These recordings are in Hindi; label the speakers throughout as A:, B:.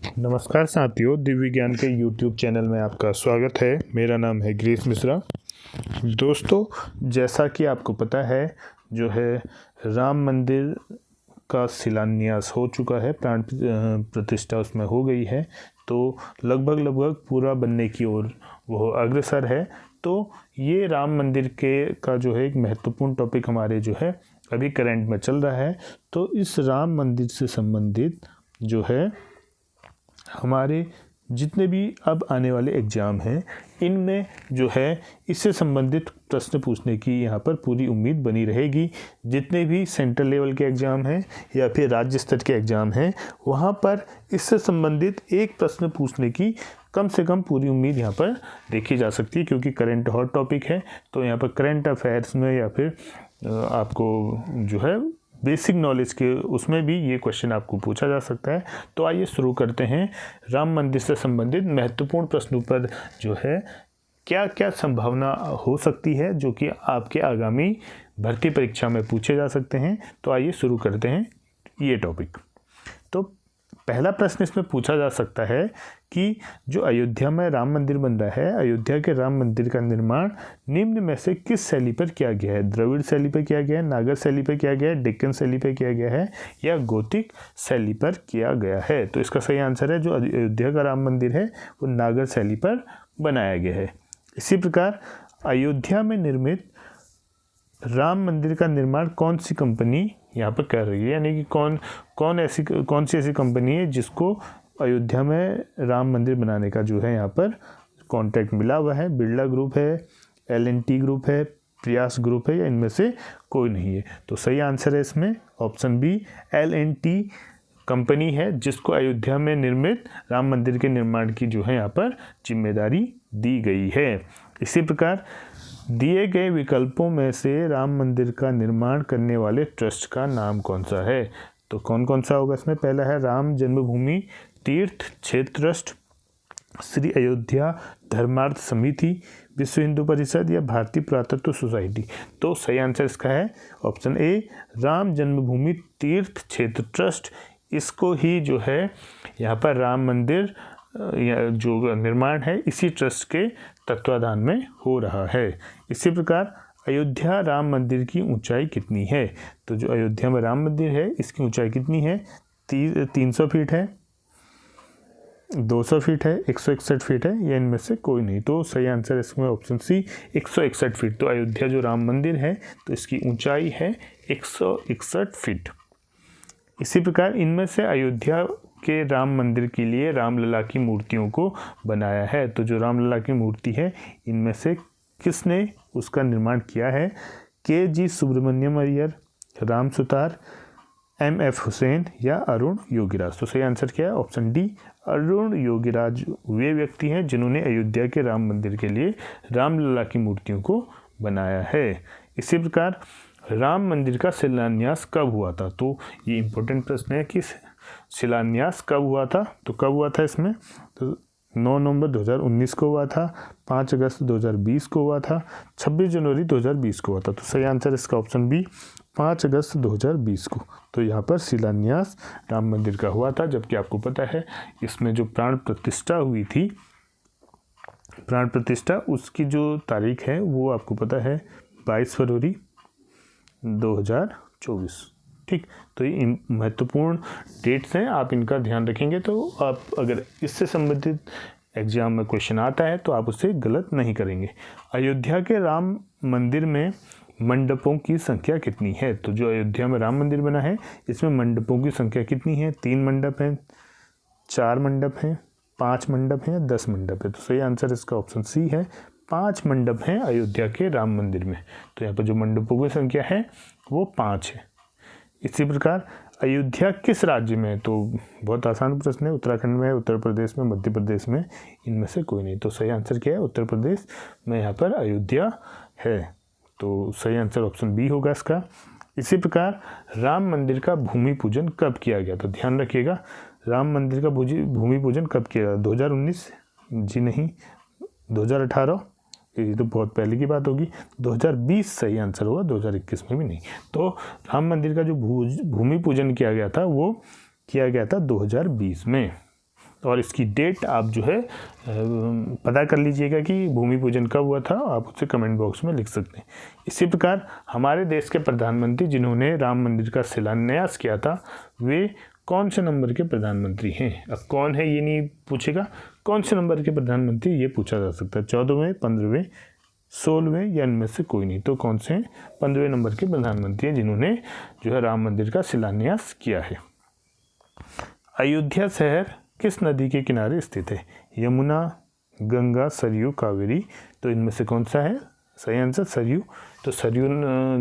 A: नमस्कार साथियों, दिव्य विज्ञान के YouTube चैनल में आपका स्वागत है। मेरा नाम है गिरीश मिश्रा। दोस्तों, जैसा कि आपको पता है जो है राम मंदिर का शिलान्यास हो चुका है, प्राण प्रतिष्ठा उसमें हो गई है। तो लगभग पूरा बनने की ओर वो अग्रसर है। तो ये राम मंदिर के का जो है एक महत्वपूर्ण टॉपिक हमारे जो है अभी करंट में चल रहा है। तो इस राम मंदिर से संबंधित जो है हमारे जितने भी अब आने वाले एग्ज़ाम हैं, इनमें जो है इससे संबंधित प्रश्न पूछने की यहाँ पर पूरी उम्मीद बनी रहेगी। जितने भी सेंट्रल लेवल के एग्ज़ाम हैं या फिर राज्य स्तर के एग्ज़ाम हैं, वहाँ पर इससे संबंधित एक प्रश्न पूछने की कम से कम पूरी उम्मीद यहाँ पर देखी जा सकती है, क्योंकि करंट हॉट टॉपिक है। तो यहाँ पर करंट अफेयर्स में या फिर आपको जो है बेसिक नॉलेज के उसमें भी ये क्वेश्चन आपको पूछा जा सकता है। तो आइए शुरू करते हैं। राम मंदिर से संबंधित महत्वपूर्ण प्रश्नों पर जो है क्या क्या संभावना हो सकती है जो कि आपके आगामी भर्ती परीक्षा में पूछे जा सकते हैं। तो आइए शुरू करते हैं ये टॉपिक। तो पहला प्रश्न इसमें पूछा जा सकता है कि जो अयोध्या में राम मंदिर बन रहा है, अयोध्या के राम मंदिर का निर्माण निम्न में से किस शैली पर किया गया है? द्रविड़ शैली पर किया गया है, नागर शैली पर किया गया है, डेक्कन शैली पर किया गया है या गोथिक शैली पर किया गया है? तो इसका सही आंसर है जो अयोध्या का राम मंदिर है वो नागर शैली पर बनाया गया है। इसी प्रकार अयोध्या में निर्मित राम मंदिर का निर्माण कौन सी कंपनी यहाँ पर कर रही है, यानी कि कौन सी ऐसी कंपनी है जिसको अयोध्या में राम मंदिर बनाने का जो है यहाँ पर कॉन्ट्रैक्ट मिला हुआ है? बिरला ग्रुप है, L&T ग्रुप है, प्रयास ग्रुप है या इनमें से कोई नहीं है? तो सही आंसर है इसमें ऑप्शन बी, L&T कंपनी है जिसको अयोध्या में निर्मित राम मंदिर के निर्माण की जो है यहाँ पर जिम्मेदारी दी गई है। इसी प्रकार दिए गए विकल्पों में से राम मंदिर का निर्माण करने वाले ट्रस्ट का नाम कौन सा है? तो कौन कौन सा होगा इसमें? पहला है राम जन्मभूमि तीर्थ क्षेत्र ट्रस्ट, श्री अयोध्या धर्मार्थ समिति, विश्व हिंदू परिषद या भारतीय पुरातत्व सोसाइटी। तो सही आंसर इसका है ऑप्शन ए, राम जन्मभूमि तीर्थ क्षेत्र ट्रस्ट। इसको ही जो है यहाँ पर राम मंदिर जो निर्माण है इसी ट्रस्ट के तत्वाधान में हो रहा है। इसी प्रकार अयोध्या राम मंदिर की ऊंचाई कितनी है? तो जो अयोध्या में राम मंदिर है इसकी ऊंचाई कितनी है? 300 फीट है, 200 फीट है, 161 फीट है या इनमें से कोई नहीं? तो सही आंसर इसमें ऑप्शन सी 161 फीट। तो अयोध्या जो राम मंदिर है तो इसकी ऊंचाई है 161 फीट। इसी प्रकार इनमें से अयोध्या के राम मंदिर के लिए रामलला की मूर्तियों को बनाया है। तो जो रामलला की मूर्ति है इनमें से किसने उसका निर्माण किया है? KG सुब्रमण्यम अय्यर, राम सुतार, MF हुसैन या अरुण योगीराज। तो सही आंसर क्या है? ऑप्शन डी, अरुण योगीराज वे व्यक्ति हैं जिन्होंने अयोध्या के राम मंदिर के लिए रामलला की मूर्तियों को बनाया है। इसी प्रकार राम मंदिर का शिलान्यास कब हुआ था? तो ये इम्पोर्टेंट प्रश्न है कि शिलान्यास कब हुआ था। तो कब हुआ था इसमें? तो 9 नवंबर 2019 को हुआ था, 5 अगस्त 2020 को हुआ था, 26 जनवरी 2020 को हुआ था। तो सही आंसर इसका ऑप्शन बी 5 अगस्त 2020 को। तो यहाँ पर शिलान्यास राम मंदिर का हुआ था। जबकि आपको पता है इसमें जो प्राण प्रतिष्ठा हुई थी, प्राण प्रतिष्ठा उसकी जो तारीख है वो आपको पता है 22 फरवरी 2024। ठीक, तो ये महत्वपूर्ण डेट्स हैं, आप इनका ध्यान रखेंगे तो आप अगर इससे संबंधित एग्जाम में क्वेश्चन आता है तो आप उससे गलत नहीं करेंगे। अयोध्या के राम मंदिर में मंडपों की संख्या कितनी है? तो जो अयोध्या में राम मंदिर बना है इसमें मंडपों की संख्या कितनी है? 3 मंडप हैं, 4 मंडप हैं, 5 मंडप हैं, 10 मंडप है? तो सही आंसर इसका ऑप्शन सी है, 5 मंडप हैं अयोध्या के राम मंदिर में। तो यहाँ पर जो मंडपों की संख्या है वो 5 है। इसी प्रकार अयोध्या किस राज्य में? तो बहुत आसान प्रश्न है। उत्तराखंड में, उत्तर प्रदेश में, मध्य प्रदेश में, इनमें से कोई नहीं। तो सही आंसर क्या है? उत्तर प्रदेश में यहाँ पर अयोध्या है। तो सही आंसर ऑप्शन बी होगा इसका। इसी प्रकार राम मंदिर का भूमि पूजन कब किया गया? तो ध्यान रखिएगा, राम मंदिर का भूमि पूजन कब किया गया? 2019? जी नहीं, 2018? ये तो बहुत पहले की बात होगी। 2020 सही आंसर होगा, 2021 में भी नहीं। तो राम मंदिर का जो भूमि पूजन किया गया था वो किया गया था 2020 में। और इसकी डेट आप जो है पता कर लीजिएगा कि भूमि पूजन कब हुआ था, आप उसे कमेंट बॉक्स में लिख सकते हैं। इसी प्रकार हमारे देश के प्रधानमंत्री जिन्होंने राम मंदिर का शिलान्यास किया था वे कौन से नंबर के प्रधानमंत्री हैं। अब कौन है ये नहीं पूछेगा, कौन से नंबर के प्रधानमंत्री ये पूछा जा सकता है, 14वें, 15वें, 16वें या इनमें से कोई नहीं। तो कौन से 15वें नंबर के प्रधानमंत्री हैं जिन्होंने जो है राम मंदिर का शिलान्यास किया है। अयोध्या शहर किस नदी के किनारे स्थित है, यमुना, गंगा, सरयू, कावेरी। तो इनमें से कौन सा है सही आंसर, सरयू। तो सरयू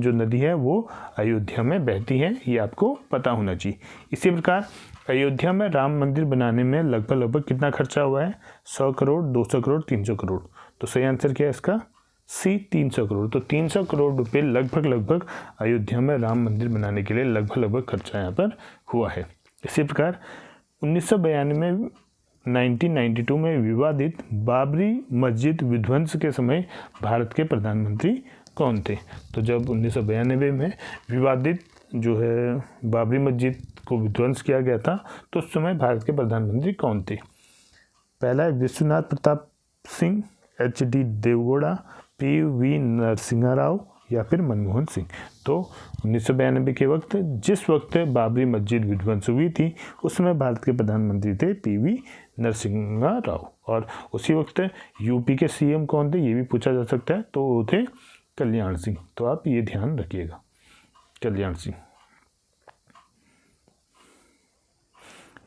A: जो नदी है वो अयोध्या में बहती है, ये आपको पता होना चाहिए। इसी प्रकार अयोध्या में राम मंदिर बनाने में लगभग कितना खर्चा हुआ है, 100 करोड़, 200 करोड़, 300 करोड़। तो सही आंसर क्या है इसका, सी, 300 करोड़। तो 300 करोड़ रुपये लगभग अयोध्या में राम मंदिर बनाने के लिए लगभग खर्चा यहाँ पर हुआ है। इसी प्रकार 1992 में विवादित बाबरी मस्जिद विध्वंस के समय भारत के प्रधानमंत्री कौन थे। तो जब 1992 में विवादित जो है बाबरी मस्जिद को विध्वंस किया गया था तो उस समय भारत के प्रधानमंत्री कौन थे। पहला है विश्वनाथ प्रताप सिंह, HD देवगौड़ा, PV नरसिंहा राव या फिर मनमोहन सिंह। तो 1992 के वक्त जिस वक्त बाबरी मस्जिद विध्वंस हुई थी उस समय भारत के प्रधानमंत्री थे PV नरसिंहा राव। और उसी वक्त यूपी के CM कौन थे ये भी पूछा जा सकता है, तो वो थे कल्याण सिंह। तो आप ये ध्यान रखिएगा, कल्याण सिंह।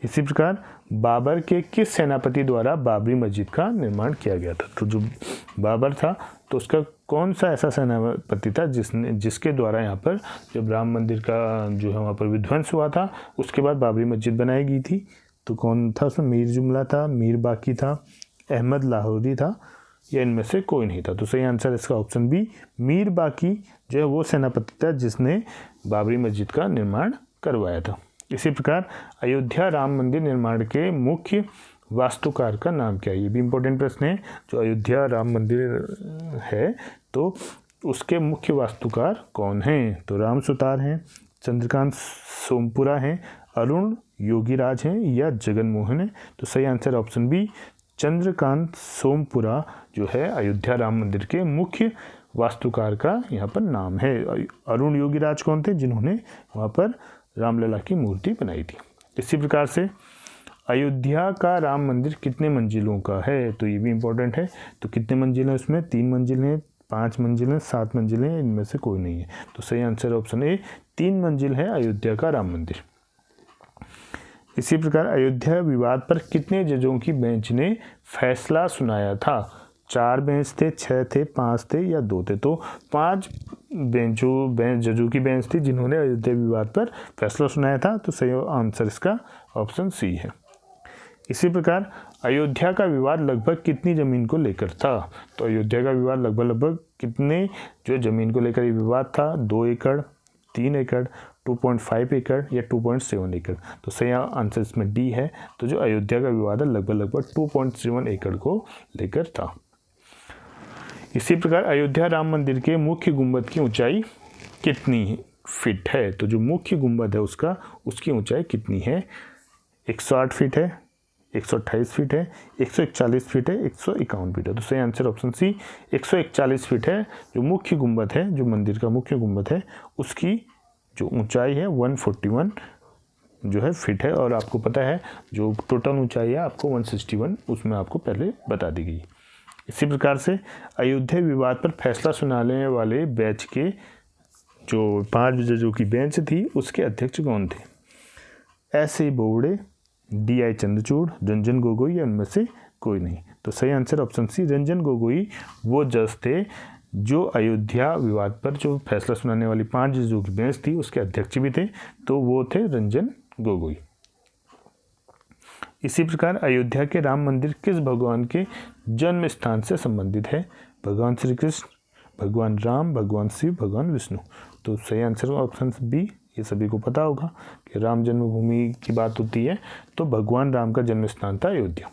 A: इसी प्रकार बाबर के किस सेनापति द्वारा बाबरी मस्जिद का निर्माण किया गया था। तो जो बाबर था तो उसका कौन सा ऐसा सेनापति था जिसके द्वारा यहाँ पर जब राम मंदिर का जो है वहाँ पर विध्वंस हुआ था उसके बाद बाबरी मस्जिद बनाई गई थी। तो कौन था उसमें, मीर जुमला था, मीर बाकी था, अहमद लाहौरी था या इनमें से कोई नहीं था। तो सही आंसर इसका ऑप्शन बी, मीर बाकी जो है वो सेनापति था जिसने बाबरी मस्जिद का निर्माण करवाया था। इसी प्रकार अयोध्या राम मंदिर निर्माण के मुख्य वास्तुकार का नाम क्या है, ये भी इम्पोर्टेंट प्रश्न है। जो अयोध्या राम मंदिर है तो उसके मुख्य वास्तुकार कौन हैं। तो राम सुतार हैं, चंद्रकांत सोमपुरा हैं, अरुण योगीराज हैं या जगन मोहन है। तो सही answer option B, Chandrakant Sompura जो है अयोध्या राम मंदिर के मुख्य वास्तुकार का यहाँ पर नाम है। अरुण योगीराज कौन थे, जिन्होंने वहाँ पर रामलला की मूर्ति बनाई थी। इसी प्रकार से अयोध्या का राम मंदिर कितने मंजिलों का है, तो ये भी इम्पोर्टेंट है। तो कितने मंजिल हैं उसमें, 3 मंजिल हैं, 5 मंजिल हैं, 7 मंजिल हैं, इनमें से कोई नहीं है। तो सही आंसर ऑप्शन ए, 3 मंजिल है अयोध्या का राम मंदिर। इसी प्रकार अयोध्या विवाद पर कितने जजों की बेंच ने फैसला सुनाया था। 4 बेंच थे, 6 थे, 5 थे या 2 थे। तो 5 जजों की बेंच थी जिन्होंने अयोध्या विवाद पर फैसला सुनाया था। तो सही आंसर इसका ऑप्शन सी है। इसी प्रकार अयोध्या का विवाद लगभग कितनी ज़मीन को लेकर था। तो अयोध्या का विवाद लगभग कितने जो ज़मीन को लेकर ये विवाद था, 2 एकड़, 3 एकड़, 2.5 एकड़ या 2.7 एकड़। तो सही आंसर इसमें डी है। तो जो अयोध्या का विवाद है लगभग 2.7 एकड़ को लेकर था। इसी प्रकार अयोध्या राम मंदिर के मुख्य गुंबद की ऊंचाई कितनी फीट है। तो जो मुख्य गुंबद है उसकी ऊंचाई कितनी है, 108 फीट है, 128 फीट है, 141 फीट है, 151 फीट है। तो सही आंसर ऑप्शन सी, 141 फीट है। जो मुख्य गुंबद है, जो मंदिर का मुख्य गुंबद है उसकी जो ऊंचाई है 141 जो है फिट है। और आपको पता है जो टोटल ऊंचाई है आपको 161 उसमें आपको पहले बता दी गई। इसी प्रकार से अयोध्या विवाद पर फैसला सुनाने वाले बैच के जो 5 जजों की बेंच थी उसके अध्यक्ष कौन थे, S.A. बोबड़े, D.I. चंद्रचूड़, रंजन गोगोई या उनमें से कोई नहीं। तो सही answer option C, Ranjan Gogoi वो जज थे जो अयोध्या विवाद पर जो फैसला सुनाने वाली 5 जजों की बेंच थी उसके अध्यक्ष भी थे, तो वो थे रंजन गोगोई। इसी प्रकार अयोध्या के राम मंदिर किस भगवान के जन्म स्थान से संबंधित है, भगवान श्री कृष्ण, भगवान राम, भगवान शिव, भगवान विष्णु। तो सही आंसर ऑप्शन बी, ये सभी को पता होगा कि राम जन्मभूमि की बात होती है तो भगवान राम का जन्म स्थान था अयोध्या।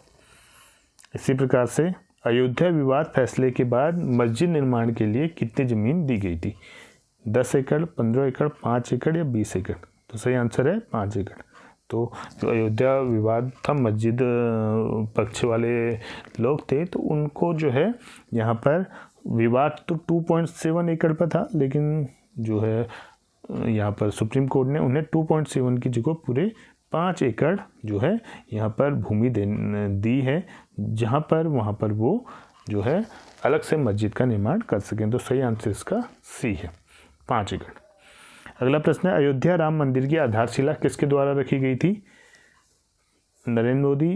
A: इसी प्रकार से अयोध्या विवाद फैसले के बाद मस्जिद निर्माण के लिए कितनी ज़मीन दी गई थी, 10 एकड़, 15 एकड़, 5 एकड़ या 20 एकड़। तो सही आंसर है 5 एकड़। तो जो अयोध्या विवाद था, मस्जिद पक्ष वाले लोग थे, तो उनको जो है यहाँ पर विवाद तो 2.7 एकड़ पर था, लेकिन जो है यहाँ पर सुप्रीम कोर्ट ने उन्हें 2.7 की जगह पूरे 5 एकड़ जो है यहाँ पर भूमि दी है, जहाँ पर वहाँ पर वो जो है अलग से मस्जिद का निर्माण कर सकें। तो सही आंसर इसका सी है, 5 एकड़। अगला प्रश्न है, अयोध्या राम मंदिर की आधारशिला किसके द्वारा रखी गई थी? नरेंद्र मोदी,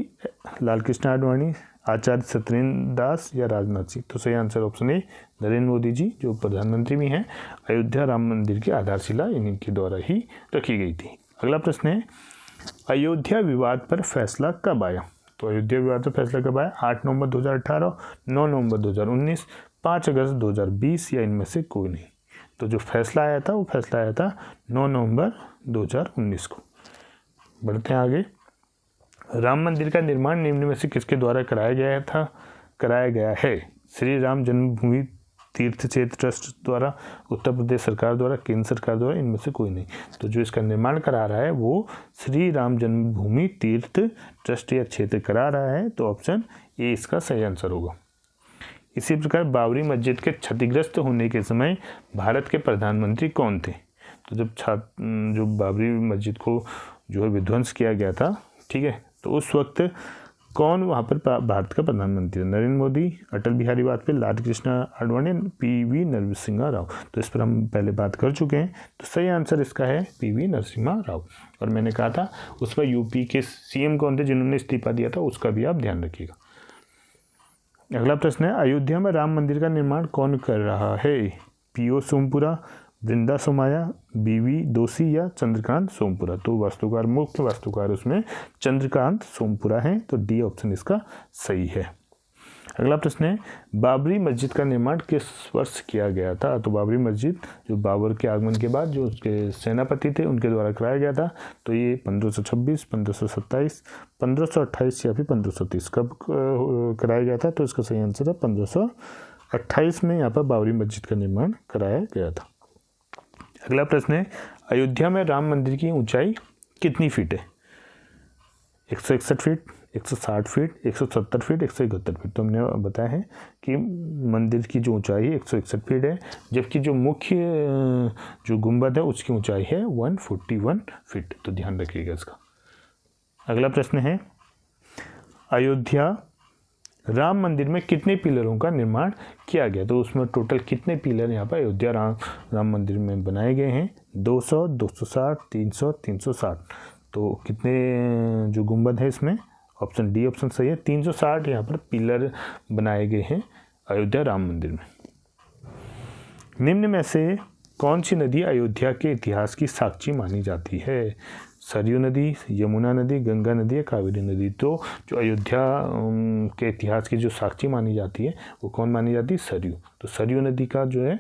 A: लाल कृष्ण आडवाणी, आचार्य सत्येंद्र दास या राजनाथ सिंह? तो सही answer option A, Narendra Modi ji, जो प्रधानमंत्री भी हैं। अयोध्या राम मंदिर की आधारशिला इन्हीं के द्वारा ही रखी गई थी। अगला प्रश्न है, अयोध्या विवाद पर फैसला कब आया? तो अयोध्या विवाद पर फैसला कब आया? 8 नवंबर 2018, 9 नवंबर 2019, 5 अगस्त 2020 या इनमें से कोई नहीं? तो जो फैसला आया था वो फैसला आया था 9 नवंबर 2019 को। बढ़ते हैं आगे। राम मंदिर का निर्माण निम्न में से किसके द्वारा कराया गया है? श्री राम जन्मभूमि तीर्थ क्षेत्र ट्रस्ट द्वारा, उत्तर प्रदेश सरकार द्वारा, केंद्र सरकार द्वारा, इनमें से कोई नहीं? तो जो इसका निर्माण करा रहा है वो श्री राम जन्मभूमि तीर्थ ट्रस्ट या क्षेत्र करा रहा है। तो ऑप्शन ए इसका सही आंसर होगा। इसी प्रकार बाबरी मस्जिद के क्षतिग्रस्त होने के समय भारत के प्रधानमंत्री कौन थे? तो जो बाबरी मस्जिद को जो है विध्वंस किया गया था, ठीक है, तो उस वक्त कौन वहाँ पर भारत का प्रधानमंत्री? नरेंद्र मोदी, अटल बिहारी वाजपेयी, लाल कृष्ण आडवाणी, पीवी नरसिम्हा राव? तो इस पर हम पहले बात कर चुके हैं। तो सही आंसर इसका है पीवी नरसिम्हा राव। और मैंने कहा था उस पर यूपी के सीएम कौन थे जिन्होंने इस्तीफा दिया था, उसका भी आप ध्यान रखिएगा। अगला प्रश्न है, अयोध्या में राम मंदिर का निर्माण कौन कर रहा है? पीओ सोमपुरा, वृंदा सोमाया, बीवी दोषी या चंद्रकांत सोमपुरा? तो वास्तुकार, मुख्य वास्तुकार उसमें चंद्रकांत सोमपुरा हैं। तो डी ऑप्शन इसका सही है। अगला प्रश्न है, बाबरी मस्जिद का निर्माण किस वर्ष किया गया था? तो बाबरी मस्जिद जो बाबर के आगमन के बाद जो उसके सेनापति थे उनके द्वारा कराया गया था। तो ये 1526, 1527, 1528 या फिर 1530 कब कराया गया था? तो इसका सही आंसर है 1528 में यहाँ पर बाबरी मस्जिद का निर्माण कराया गया था। अगला प्रश्न है, अयोध्या में राम मंदिर की ऊंचाई कितनी फीट है? 161 फीट, 160 फीट, 170 फीट, 171 फीट? तो हमने बताया है कि मंदिर की जो ऊंचाई है 161 फीट है, जबकि जो मुख्य जो गुंबद है उसकी ऊंचाई है 141 फीट। तो ध्यान रखिएगा इसका। अगला प्रश्न है, अयोध्या राम मंदिर में कितने पिलरों का निर्माण किया गया? तो उसमें टोटल कितने पिलर यहाँ पर अयोध्या राम मंदिर में बनाए गए हैं? 200, 260, 300, 360। तो कितने जो गुंबद है इसमें? ऑप्शन डी ऑप्शन सही है, 360 यहाँ पर पिलर बनाए गए हैं अयोध्या राम मंदिर में। निम्न में से कौन सी नदी अयोध्या के इतिहास की साक्षी मानी जाती है? सरयू नदी, यमुना नदी, गंगा नदी या कावेरी नदी? तो जो अयोध्या के इतिहास की जो साक्षी मानी जाती है वो कौन मानी जाती है? सरयू। तो सरयू नदी का जो है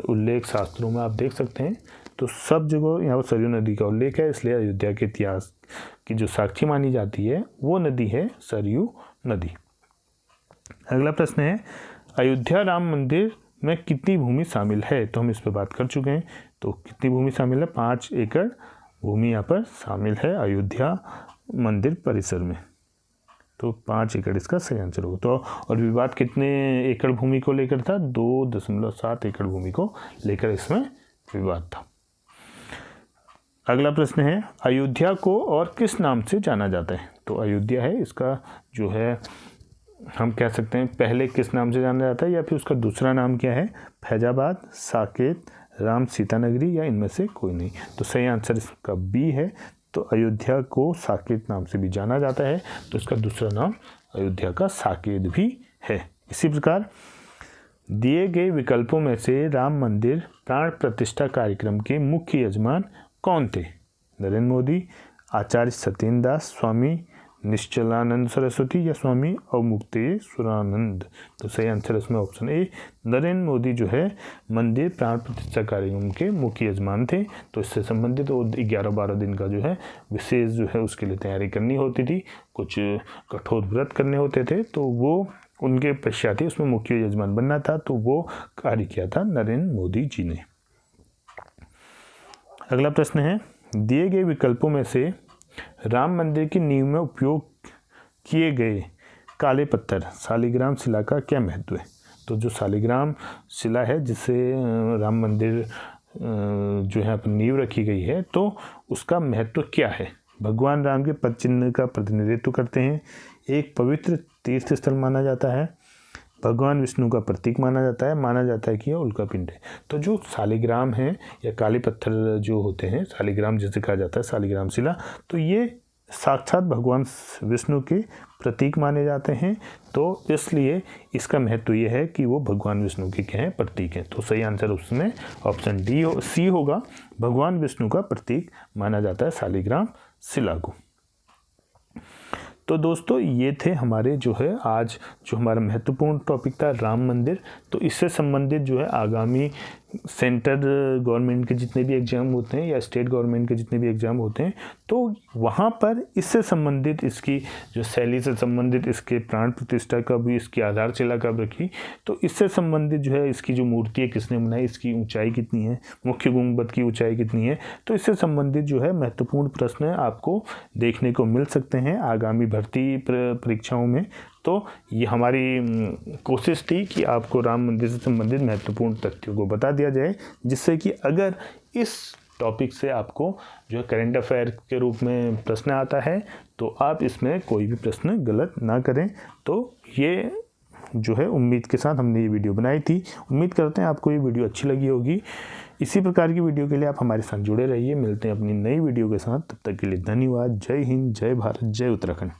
A: उल्लेख शास्त्रों में आप देख सकते हैं। तो सब जगह यहाँ पर सरयू नदी का उल्लेख है, इसलिए अयोध्या के इतिहास की जो साक्षी मानी जाती है वो नदी है सरयू नदी। अगला प्रश्न है, अयोध्या राम मंदिर में कितनी भूमि शामिल है? तो हम इस पर बात कर चुके हैं। तो कितनी भूमि शामिल है? 5 एकड़ भूमि यहाँ पर शामिल है अयोध्या मंदिर परिसर में। तो 5 एकड़ इसका सही आंसर होगा। तो और विवाद कितने एकड़ भूमि को लेकर था? 2.7 एकड़ भूमि को लेकर इसमें विवाद था। अगला प्रश्न है, अयोध्या को और किस नाम से जाना जाता है? तो अयोध्या है, इसका जो है हम कह सकते हैं पहले किस नाम से जाना जाता है या फिर उसका दूसरा नाम क्या है? फैजाबाद, साकेत, राम सीता नगरी या इनमें से कोई नहीं? तो सही आंसर इसका बी है। तो अयोध्या को साकेत नाम से भी जाना जाता है, तो इसका दूसरा नाम अयोध्या का साकेत भी है। इसी प्रकार दिए गए विकल्पों में से राम मंदिर प्राण प्रतिष्ठा कार्यक्रम के मुख्य यजमान कौन थे? नरेंद्र मोदी, आचार्य सत्येंद्र दास, स्वामी निश्चलानंद सरस्वती या स्वामी अवमुक्तेश्वरानंद? तो सही आंसर इसमें ऑप्शन ए, नरेंद्र मोदी जो है मंदिर प्राण प्रतिष्ठा कार्यक्रम के मुख्य यजमान थे। तो इससे संबंधित वो 11-12 दिन का जो है विशेष जो है उसके लिए तैयारी करनी होती थी, कुछ कठोर व्रत करने होते थे, तो वो उनके पश्चात ही उसमें मुख्य यजमान बनना था। तो वो कार्य किया था नरेंद्र मोदी जी ने। अगला प्रश्न है, दिए गए विकल्पों में से राम मंदिर की नींव में उपयोग किए गए काले पत्थर शालिग्राम शिला का क्या महत्व है। तो जो शालिग्राम शिला है जिससे राम मंदिर जो है अपनी नींव रखी गई है, तो उसका महत्व क्या है। भगवान राम के पद चिन्ह का प्रतिनिधित्व करते हैं, एक पवित्र तीर्थ स्थल माना जाता है, भगवान विष्णु का प्रतीक माना जाता है कि यह उल्का पिंड है। तो जो शालिग्राम है या काले पत्थर जो होते हैं, शालिग्राम जिसे कहा जाता है, शालिग्राम शिला, तो ये साक्षात भगवान विष्णु के प्रतीक माने जाते हैं। तो इसलिए इसका महत्व ये है कि वो भगवान विष्णु के क्या है, प्रतीक हैं। तो सही आंसर उसमें ऑप्शन सी होगा, भगवान विष्णु का प्रतीक माना जाता है शालिग्राम शिला को। तो दोस्तों ये थे हमारे जो है आज जो हमारा महत्वपूर्ण टॉपिक था राम मंदिर। तो इससे संबंधित जो है आगामी सेंटर गवर्नमेंट के जितने भी एग्ज़ाम होते हैं या स्टेट गवर्नमेंट के जितने भी एग्ज़ाम होते हैं, तो वहाँ पर इससे संबंधित इसकी जो शैली से संबंधित इसके प्राण प्रतिष्ठा कब, इसकी आधारशिला कब रखी, तो इससे संबंधित जो है इसकी जो मूर्ति है किसने बनाई, इसकी ऊंचाई कितनी है, मुख्य गुंबद की ऊंचाई कितनी है, तो इससे संबंधित जो है महत्वपूर्ण प्रश्न आपको देखने को मिल सकते हैं आगामी भर्ती परीक्षाओं में। तो ये हमारी कोशिश थी कि आपको राम मंदिर से संबंधित महत्वपूर्ण तथ्यों को बता दिया जाए, जिससे कि अगर इस टॉपिक से आपको जो है करंट अफेयर के रूप में प्रश्न आता है तो आप इसमें कोई भी प्रश्न गलत ना करें। तो ये जो है उम्मीद के साथ हमने ये वीडियो बनाई थी। उम्मीद करते हैं आपको ये वीडियो अच्छी लगी होगी। इसी प्रकार की वीडियो के लिए आप हमारे साथ जुड़े रहिए। मिलते हैं अपनी नई वीडियो के साथ, तब तक के लिए धन्यवाद। जय हिंद, जय भारत, जय उत्तराखंड।